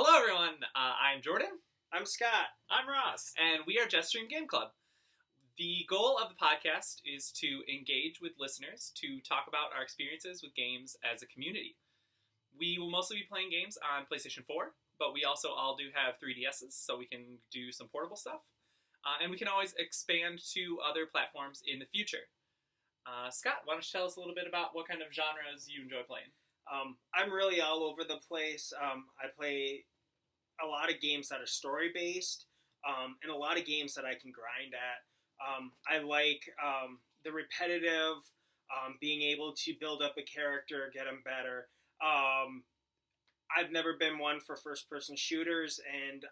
Hello, everyone. I'm Jordan. I'm Scott. I'm Ross. And we are Jetstream Game Club. The goal of the podcast is to engage with listeners to talk about our experiences with games as a community. We will mostly be playing games on PlayStation 4, but we also all do have 3DSs, so we can do some portable stuff. And we can always expand to other platforms in the future. Scott, why don't you tell us a little bit about what kind of genres you enjoy playing? I'm really all over the place. I play a lot of games that are story-based, and a lot of games that I can grind at. I like the repetitive, being able to build up a character, get them better. I've never been one for first-person shooters, and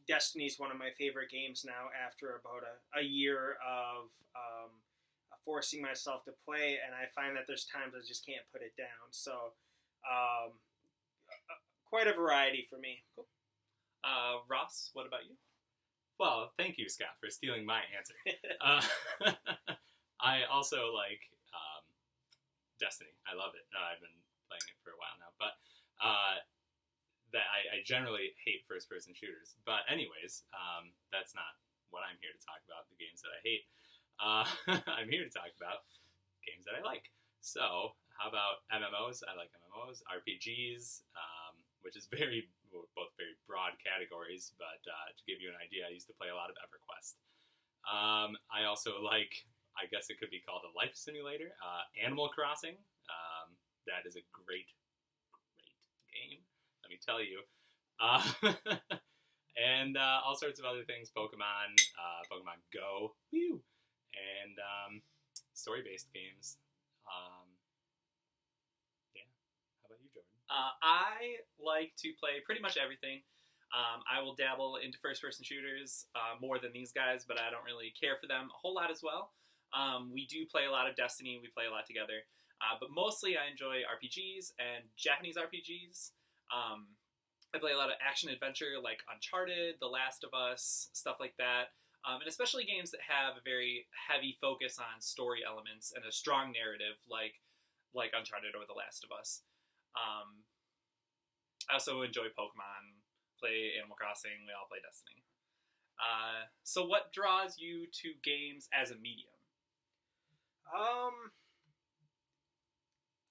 Destiny's one of my favorite games now after about a year of forcing myself to play, and I find that there's times I just can't put it down. So quite a variety for me. Cool. Ross, what about you? Well, thank you, Scott, for stealing my answer. I also like Destiny. I love it. I've been playing it for a while now, but that I generally hate first-person shooters. But anyways, that's not what I'm here to talk about, the games that I hate. I'm here to talk about games that I like. So, how about MMOs? I like MMOs, RPGs, which is both very broad categories, but to give you an idea, I used to play a lot of EverQuest. I also like, I guess it could be called a life simulator, Animal Crossing. That is a great game, let me tell you. And all sorts of other things, Pokemon Go, woo, and story-based games. Yeah. How about you, Jordan? I like to play pretty much everything. I will dabble into first-person shooters more than these guys, but I don't really care for them a whole lot as well. We do play a lot of Destiny. We play a lot together. But mostly I enjoy RPGs and Japanese RPGs. I play a lot of action-adventure like Uncharted, The Last of Us, stuff like that. And especially games that have a very heavy focus on story elements and a strong narrative like Uncharted or The Last of Us. I also enjoy Pokemon, play Animal Crossing, we all play Destiny. So what draws you to games as a medium?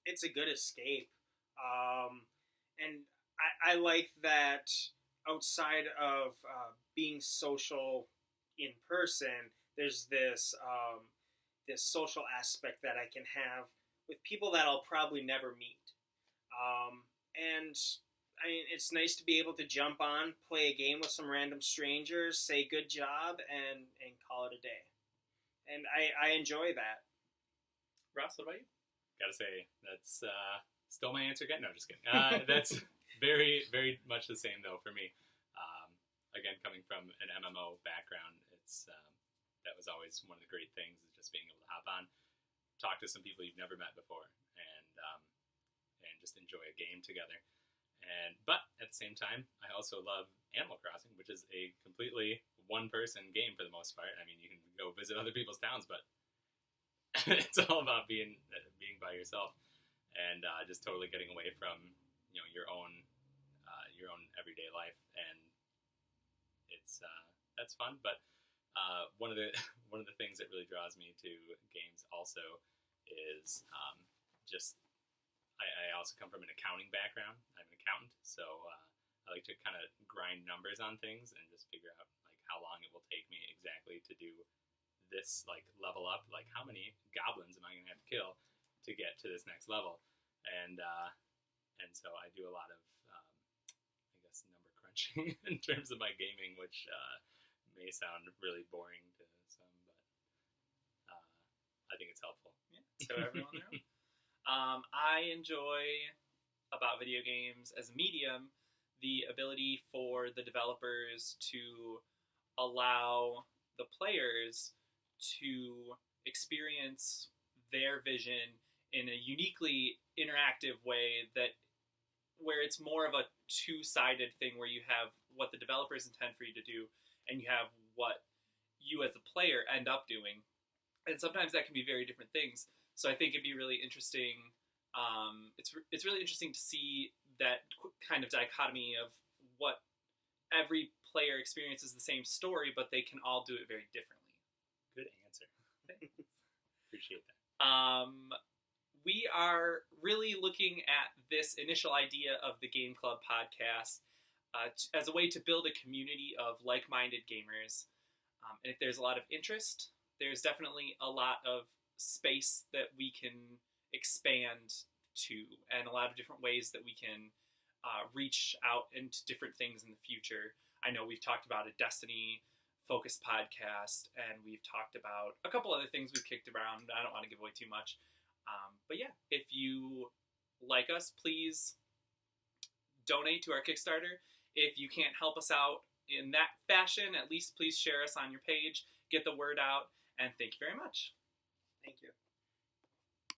It's a good escape. And I like that outside of being social in person, there's this social aspect that I can have with people that I'll probably never meet. And I mean, it's nice to be able to jump on, play a game with some random strangers, say good job, and call it a day. And I enjoy that. Ross, what about you? Gotta say, that's stole my answer again. No, just kidding. That's very, very much the same though for me. Again, coming from an MMO background, it's that was always one of the great things, is just being able to hop on, talk to some people you've never met before, and just enjoy a game together. But at the same time, I also love Animal Crossing, which is a completely one-person game for the most part. I mean, you can go visit other people's towns, but it's all about being by yourself and just totally getting away from your own everyday life, and that's fun. But one of the things that really draws me to games also is just I also come from an accounting background. I'm an accountant, so I like to kind of grind numbers on things and just figure out like how long it will take me exactly to do this like level up. Like how many goblins am I going to have to kill to get to this next level? And so I do a lot of I guess number crunching in terms of my gaming, which may sound really boring to some, but I think it's helpful. Yeah, so everyone there. I enjoy about video games as a medium the ability for the developers to allow the players to experience their vision in a uniquely interactive way where it's more of a two-sided thing, where you have what the developers intend for you to do and you have what you as a player end up doing. And sometimes that can be very different things. So I think it'd be really interesting. It's really interesting to see that kind of dichotomy of what every player experiences the same story, but they can all do it very differently. Good answer. Appreciate that. We are really looking at this initial idea of the Game Club podcast as a way to build a community of like-minded gamers. And if there's a lot of interest, there's definitely a lot of space that we can expand to, and a lot of different ways that we can reach out into different things in the future. I know we've talked about a Destiny-focused podcast, and we've talked about a couple other things we've kicked around. I don't want to give away too much. But yeah, if you like us, please donate to our Kickstarter. If you can't help us out in that fashion, at least please share us on your page, get the word out, and thank you very much. Thank you.